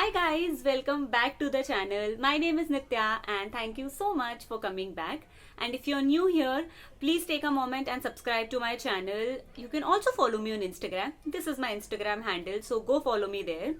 Hi guys, welcome back to the channel. My name is Nitya and thank you so much for coming back. And if you're new here, please take a moment and subscribe to my channel. You can also follow me on Instagram. This is my Instagram handle, so go follow me there.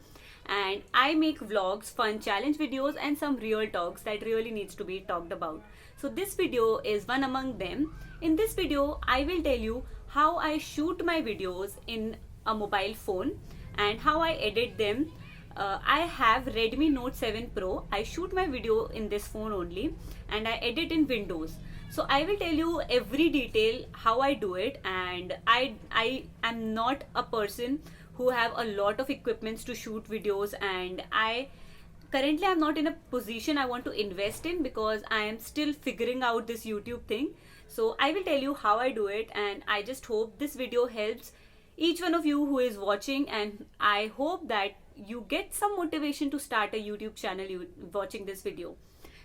And I make vlogs, fun challenge videos and some real talks that really needs to be talked about. So this video is one among them. In this video, I will tell you how I shoot my videos in a mobile phone and how I edit them. I have Redmi Note 7 Pro. I shoot my video in this phone only and I edit in Windows. So I will tell you every detail how I do it, and I am not a person who have a lot of equipments to shoot videos, and I'm not in a position I want to invest in because I am still figuring out this YouTube thing. So I will tell you how I do it, and I just hope this video helps each one of you who is watching, and I hope that you get some motivation to start a YouTube channel watching this video.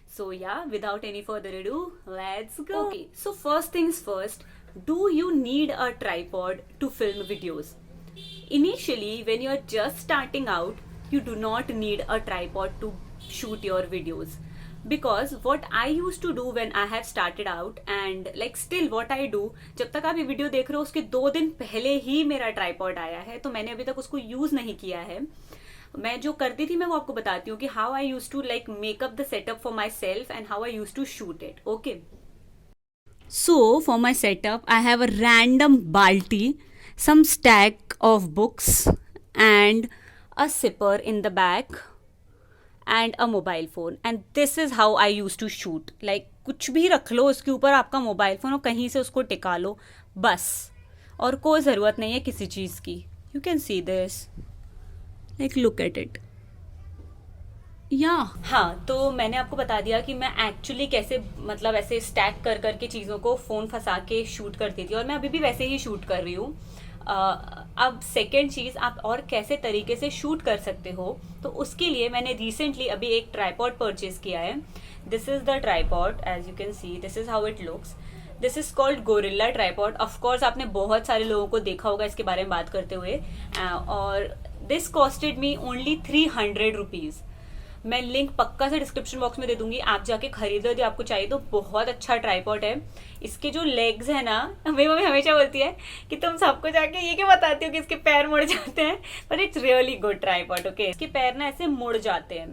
So yeah, without any further ado, let's go. Okay, so first things first, do you need a tripod to film videos? Initially, when you're just starting out, you do not need a tripod to shoot your videos. Because what I used to do when I have started out, and like still what I do, जब तक आप ये video देख रहे हो उसके 2 दिन पहले ही मेरा ट्राइपॉड आया है, तो मैंने अभी तक उसको यूज नहीं किया है. मैं जो करती थी मैं वो आपको बताती हूँ कि how I use to like make up the setup for my self and how I use to shoot it. Okay, so for my setup I have a random balti, some stack of books and a zipper in the back and a mobile phone, and this is how I used to shoot. Like कुछ भी रख लो उसके ऊपर आपका mobile phone और कहीं से उसको टिका लो बस, और कोई ज़रूरत नहीं है किसी चीज़ की. You can see this, like look at it. या हाँ, तो मैंने आपको बता दिया कि मैं एक्चुअली कैसे मतलब ऐसे स्टैक कर करके चीज़ों को फ़ोन फंसा के शूट करती थी, और मैं अभी भी वैसे ही शूट कर रही हूँ. अब सेकेंड चीज़, आप और कैसे तरीके से शूट कर सकते हो, तो उसके लिए मैंने रिसेंटली अभी एक ट्राईपॉड परचेज किया है. This is the tripod, as you can see this is how it looks. This is called gorilla tripod. Of course आपने बहुत सारे लोगों को देखा होगा इसके बारे में बात करते हुए, और this costed me only 300 rupees. मैं लिंक पक्का से डिस्क्रिप्शन बॉक्स में दे दूंगी, आप जाके खरीदो यदि आपको चाहिए तो. बहुत अच्छा ट्राइपॉड है. इसके जो लेग्स है ना, मेरी मम्मी हमेशा बोलती है कि तुम सबको जाके ये क्यों बताती हो कि इसके पैर मुड़ जाते हैं, but it's really good tripod. Okay, इसके पैर ना ऐसे मुड़ जाते हैं,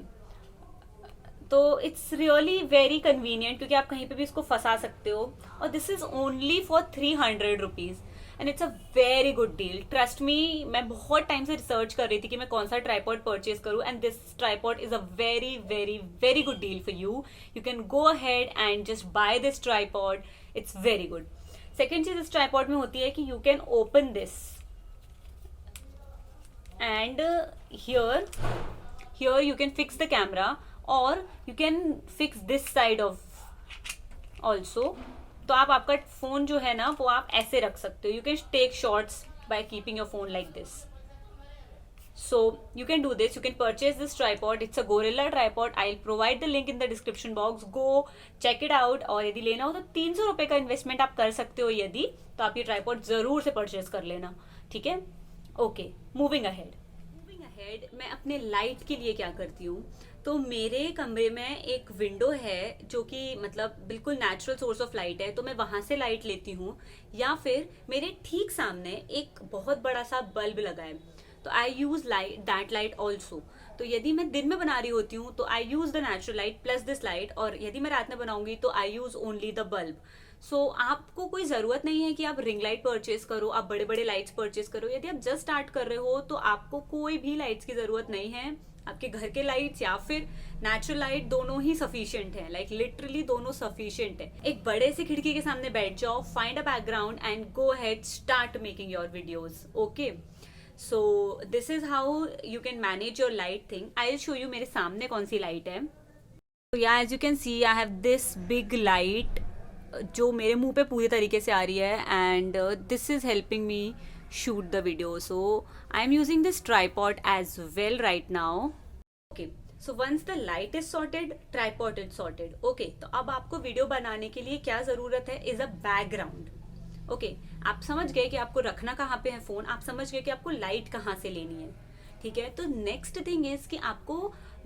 तो इट्स रियली वेरी कन्वीनियंट क्योंकि आप कहीं पे भी इसको फंसा सकते हो. और this is only for 300 rupees and it's a very good deal. Trust me, मैं बहुत टाइम से रिसर्च कर रही थी कि मैं कौन सा ट्राइपॉड परचेज करूँ, and this tripod is a very very very good deal for you. You can go ahead and just by this tripod. It's very good. Second चीज इस ट्राइपॉड में होती है कि you can open this and here you can fix the camera, or you can fix this side of also. तो आप आपका phone जो है ना वो आप ऐसे रख सकते हो. You can take shots by keeping your phone like this. So you can do this. You can purchase this tripod. It's a Gorilla tripod. I'll provide the link in the description box. Go check it out. और यदि लेना हो तो 300 रुपये का investment आप कर सकते हो. यदि तो आप ये ट्राइपॉड जरूर से परचेज कर लेना, ठीक है. Okay, moving ahead. मैं अपने लाइट के लिए क्या करती हूँ, तो मेरे कमरे में एक विंडो है जो कि मतलब बिल्कुल नेचुरल सोर्स ऑफ लाइट है, तो मैं वहां से लाइट लेती हूँ. या फिर मेरे ठीक सामने एक बहुत बड़ा सा बल्ब लगा है, तो I use light that light also. तो यदि मैं दिन में बना रही होती हूँ तो I use the natural light plus this light, और यदि मैं रात में बनाऊंगी तो I use only the bulb. So आपको कोई ज़रूरत नहीं है कि आप रिंग लाइट परचेज करो, आप बड़े बड़े लाइट्स परचेज करो. यदि आप जस्ट स्टार्ट कर रहे हो तो आपको कोई भी लाइट्स की ज़रूरत नहीं है. आपके घर के लाइट्स या फिर नेचुरल लाइट दोनों ही सफिशिएंट है. लाइक लिटरली दोनों सफिशिएंट है. एक बड़े से खिड़की के सामने बैठ जाओ, find a background and go ahead, start making your videos. Okay, so this is how you can manage your light thing. I will show you मेरे सामने कौन सी लाइट है. तो या as you can see I have this big light जो मेरे मुंह पे पूरी तरीके से आ रही है, and this is helping me shoot the video. So I am using this tripod as well right now. Okay, so once the light is sorted, tripod is sorted. Okay, तो अब आपको वीडियो बनाने के लिए क्या जरूरत है, इज अ बैकग्राउंड. ओके, आप समझ गए कि आपको रखना कहाँ पे है फोन, आप समझ गए कि आपको लाइट कहाँ से लेनी है. ठीक है। तो नेक्स्ट थिंग इज कि आपको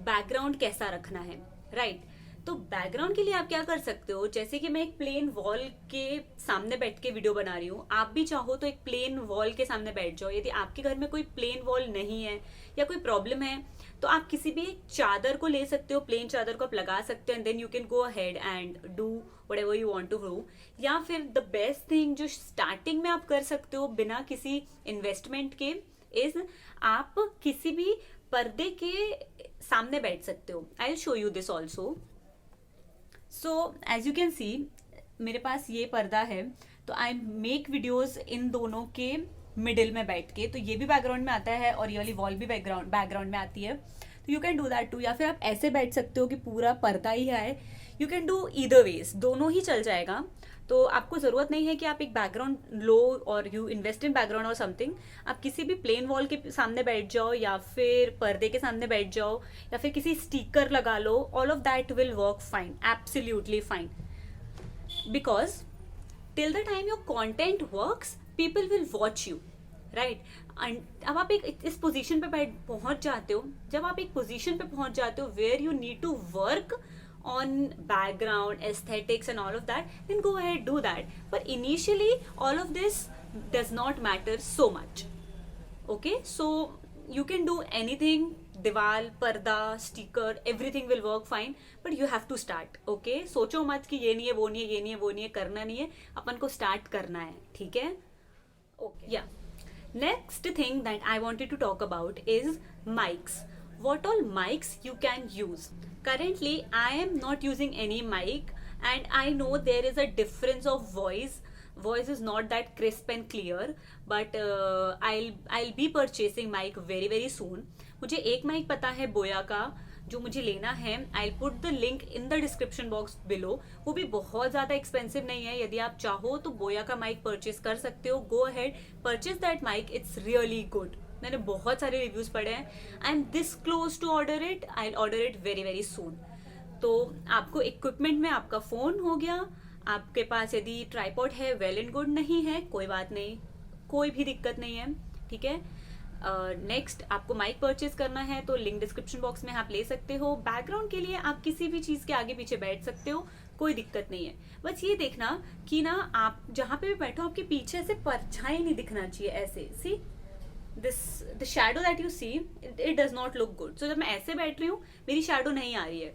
बैकग्राउंड कैसा रखना है, राइट। तो बैकग्राउंड के लिए आप क्या कर सकते हो, जैसे कि मैं एक प्लेन वॉल के सामने बैठ के वीडियो बना रही हूँ, आप भी चाहो तो एक प्लेन वॉल के सामने बैठ जाओ। यदि आपके घर में कोई प्लेन वॉल नहीं है या कोई प्रॉब्लम है तो आप किसी भी एक चादर को ले सकते हो, प्लेन चादर को आप लगा सकते हो and then you can go ahead and do whatever you want to do. या फिर द बेस्ट थिंग जो स्टार्टिंग में आप कर सकते हो बिना किसी इन्वेस्टमेंट के इज आप किसी भी पर्दे के सामने बैठ सकते हो। I will show you this also. So as you can see मेरे पास ये पर्दा है, तो आई मेक वीडियोज इन दोनों के मिडिल में बैठ के, तो ये भी बैकग्राउंड में आता है और ये वाली वॉल भी बैकग्राउंड में आती है। तो you can do that too, या फिर आप ऐसे बैठ सकते हो कि पूरा पर्दा ही है। You can do either ways, दोनों ही चल जाएगा। तो आपको ज़रूरत नहीं है कि आप एक बैकग्राउंड लो और यू इन्वेस्ट इन बैकग्राउंड और समथिंग। आप किसी भी प्लेन वॉल के सामने बैठ जाओ या फिर पर्दे के सामने बैठ जाओ या फिर किसी स्टिकर लगा लो, all of that will work fine, absolutely fine. Because till the time your content works people will watch you, right. अब आप एक इस पोजीशन पे पहुंच जाते हो, जब आप एक पोजीशन पे पहुंच जाते हो where you need to work on background aesthetics and all of that, then go ahead, do that. But initially all of this does not matter so much. Okay, so you can do anything, दीवार, पर्दा, sticker, everything will work fine, but you have to start. Okay, सोचो मत कि ये नहीं है, वो नहीं है, ये नहीं है, वो नहीं है, करना नहीं है, अपन को स्टार्ट करना है, ठीक है। Okay, yeah. Next thing that I wanted to talk about is mics. What all mics you can use. Currently I am not using any mic and I know there is a difference of voice is not that crisp and clear, but I'll be purchasing mic very soon. मुझे एक mic पता है बोया का जो मुझे लेना है, I'll put the link in the description box below. वो भी बहुत ज़्यादा एक्सपेंसिव नहीं है, यदि आप चाहो तो बोया का माइक परचेज कर सकते हो। Go ahead, purchase that mic, it's really good. मैंने बहुत सारे रिव्यूज पढ़े हैं। I am this close to order it, I order it very soon. तो आपको इक्विपमेंट में आपका फोन हो गया, आपके पास यदि ट्राइपॉड है वेल एंड गुड, नहीं है कोई बात नहीं, कोई भी दिक्कत नहीं है, ठीक है। नेक्स्ट आपको माइक परचेज करना है तो लिंक डिस्क्रिप्शन बॉक्स में आप ले सकते हो। बैकग्राउंड के लिए आप किसी भी चीज के आगे पीछे बैठ सकते हो, कोई दिक्कत नहीं है। बस ये देखना कि ना आप जहाँ पे भी बैठो आपके पीछे से परछाई नहीं दिखना चाहिए, ऐसे सी the shadow that you see it does not look good. So जब मैं ऐसे बैठ रही हूँ मेरी shadow नहीं आ रही है,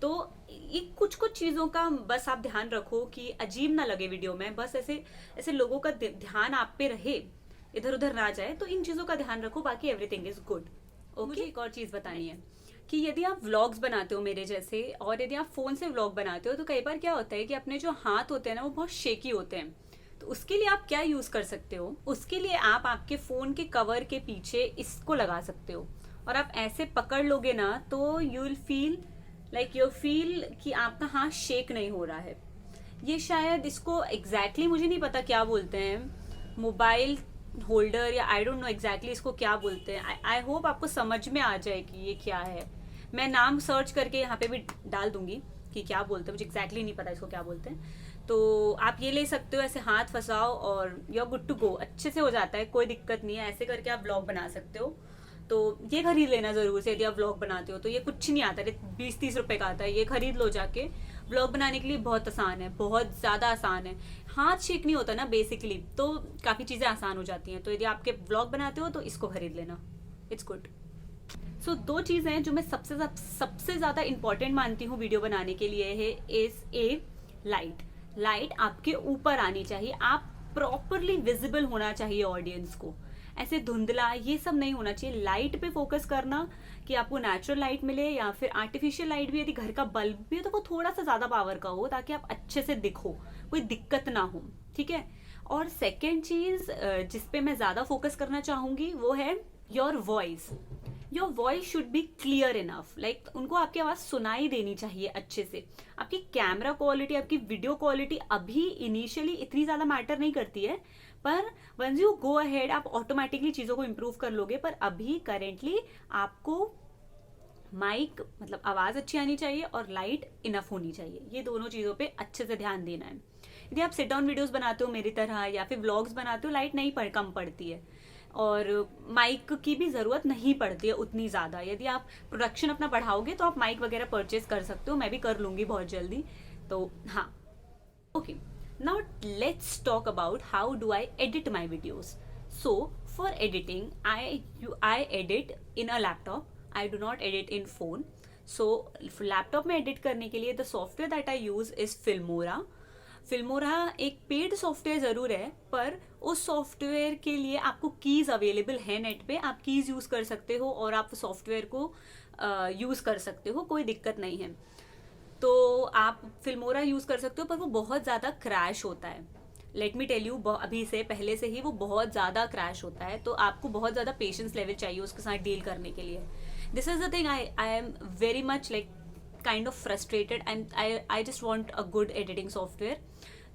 तो ये कुछ चीज़ों का बस आप ध्यान रखो कि अजीब ना लगे वीडियो में, बस ऐसे लोगों का ध्यान आप पे रहे, इधर उधर ना जाए, तो इन चीज़ों का ध्यान रखो, बाकी एवरीथिंग इज गुड। मुझे एक और चीज़ बतानी है कि यदि आप व्लॉग्स बनाते हो मेरे जैसे, और यदि आप फ़ोन से व्लॉग बनाते हो, तो कई बार क्या होता है कि अपने जो हाथ होते हैं ना वो बहुत शेकी होते हैं। तो उसके लिए आप क्या यूज़ कर सकते हो, उसके लिए आप आपके फ़ोन के कवर के पीछे इसको लगा सकते हो और आप ऐसे पकड़ लोगे ना तो यू विल फील कि आपका हाथ शेक नहीं हो रहा है। ये शायद इसको एग्जैक्टली मुझे नहीं पता क्या बोलते हैं, मोबाइल होल्डर या आई डोंट नो एग्जैक्टली इसको क्या बोलते हैं। आई होप आपको समझ में आ जाए कि ये क्या है। मैं नाम सर्च करके यहाँ पे भी डाल दूंगी कि क्या बोलते हैं, मुझे एग्जैक्टली नहीं पता इसको क्या बोलते हैं। तो आप ये ले सकते हो, ऐसे हाथ फंसाओ और you are good to go, अच्छे से हो जाता है, कोई दिक्कत नहीं है। ऐसे करके आप व्लॉग बना सकते हो। तो ये खरीद लेना ज़रूर से, यदि आप व्लॉग बनाते हो तो। ये कुछ नहीं आता, 20-30 रुपए का आता है, ये खरीद लो जाके। व्लॉग बनाने के लिए बहुत आसान है, बहुत ज़्यादा आसान है। हाथ शेक नहीं होता ना बेसिकली, तो काफ़ी चीज़ें आसान हो जाती हैं। तो यदि आपके व्लॉग बनाते हो तो इसको खरीद लेना, इट्स गुड। सो 2 चीज़ें हैं जो मैं सबसे ज़्यादा इंपॉर्टेंट मानती हूँ वीडियो बनाने के लिए है, इज़ ए लाइट आपके ऊपर आनी चाहिए, आप प्रॉपरली विजिबल होना चाहिए ऑडियंस को। ऐसे धुंधला ये सब नहीं होना चाहिए। लाइट पे फोकस करना कि आपको नेचुरल लाइट मिले, या फिर आर्टिफिशियल लाइट भी, यदि घर का बल्ब भी है तो वो थोड़ा सा ज्यादा पावर का हो ताकि आप अच्छे से दिखो, कोई दिक्कत ना हो, ठीक है। और सेकेंड चीज जिसपे मैं ज्यादा फोकस करना चाहूंगी वो है your voice should be clear enough, like उनको आपकी आवाज सुनाई देनी चाहिए अच्छे से। आपकी कैमरा क्वालिटी, आपकी वीडियो क्वालिटी अभी इनिशियली इतनी ज्यादा मैटर नहीं करती है, पर वंस यू गो अहेड आप ऑटोमेटिकली चीजों को इम्प्रूव कर लोगे। पर अभी करेंटली आपको माइक मतलब आवाज अच्छी आनी चाहिए और लाइट इनफ होनी चाहिए, ये दोनों चीजों पे अच्छे से ध्यान देना है। यदि आप सिट डाउन वीडियोस बनाते हो मेरी तरह या फिर व्लॉग्स बनाते हो, लाइट नहीं कम पड़ती है। और माइक की भी ज़रूरत नहीं पड़ती है उतनी ज़्यादा। यदि आप प्रोडक्शन अपना बढ़ाओगे तो आप माइक वगैरह परचेज कर सकते हो, मैं भी कर लूँगी बहुत जल्दी। तो हाँ, okay, now let's talk about how do I edit my videos. So for editing, I edit in a laptop. I do not edit in phone. So laptop में edit करने के लिए the software that I use is Filmora. Filmora एक paid software ज़रूर है, पर उस software के लिए आपको कीज़ अवेलेबल है नेट पे, आप कीज़ यूज़ कर सकते हो और आप सॉफ्टवेयर को यूज़ कर सकते हो, कोई दिक्कत नहीं है। तो आप फिल्मोरा यूज़ कर सकते हो, पर वो बहुत ज़्यादा क्रैश होता है। लेट मी टेल यू, अभी से पहले से ही वो बहुत ज़्यादा क्रैश होता है, तो आपको बहुत ज़्यादा पेशेंस लेवल चाहिए उसके साथ डील करने के लिए। This is the thing, I am very much like kind of frustrated and I just want a good editing software.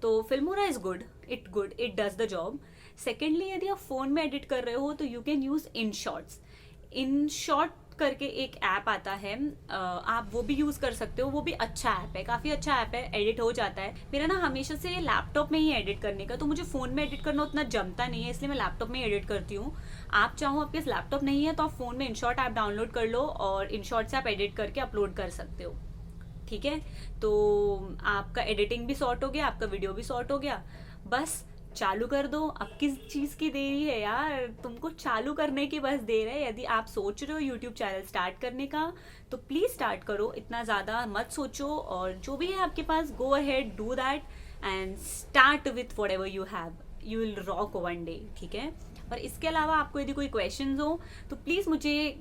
तो Filmora is good, it does the job. Secondly, यदि आप phone में एडिट कर रहे हो तो you can use in short करके एक ऐप आता है, आप वो भी यूज़ कर सकते हो। वो भी अच्छा ऐप है, काफ़ी अच्छा ऐप है, एडिट हो जाता है। मेरा ना हमेशा से लैपटॉप में ही एडिट करने का, तो मुझे फ़ोन में एडिट करना उतना जमता नहीं है, इसलिए मैं लैपटॉप में ही एडिट करती हूँ। आप चाहो, आपके पास लैपटॉप नहीं है तो आप फ़ोन में इनशॉट ऐप डाउनलोड कर लो और इनशॉट से आप एडिट करके अपलोड कर सकते हो। ठीक है, तो आपका एडिटिंग भी सॉर्ट हो गया, आपका वीडियो भी सॉर्ट हो गया। बस चालू कर दो। अब किस चीज़ की देरी है यार, तुमको चालू करने की बस देर है। यदि आप सोच रहे हो यूट्यूब चैनल स्टार्ट करने का तो प्लीज़ स्टार्ट करो, इतना ज़्यादा मत सोचो, और जो भी है आपके पास, go ahead, do that and start with whatever you have, you will rock one day. ठीक है, और इसके अलावा आपको यदि कोई क्वेश्चंस हो तो प्लीज़ मुझे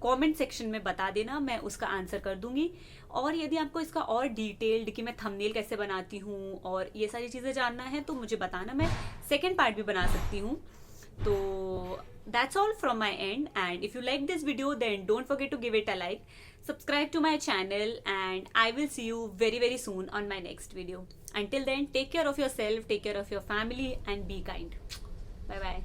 कमेंट सेक्शन में बता देना, मैं उसका आंसर कर दूंगी। और यदि आपको इसका और डिटेल्ड कि मैं थंबनेल कैसे बनाती हूँ और ये सारी चीज़ें जानना है तो मुझे बताना, मैं सेकेंड पार्ट भी बना सकती हूँ। तो that's all from my end, and if you like this video then don't forget to give it a like, subscribe to my channel, and I will see you very very soon on my next video. Until then, take care of yourself, take care of your family, and be kind. Bye bye.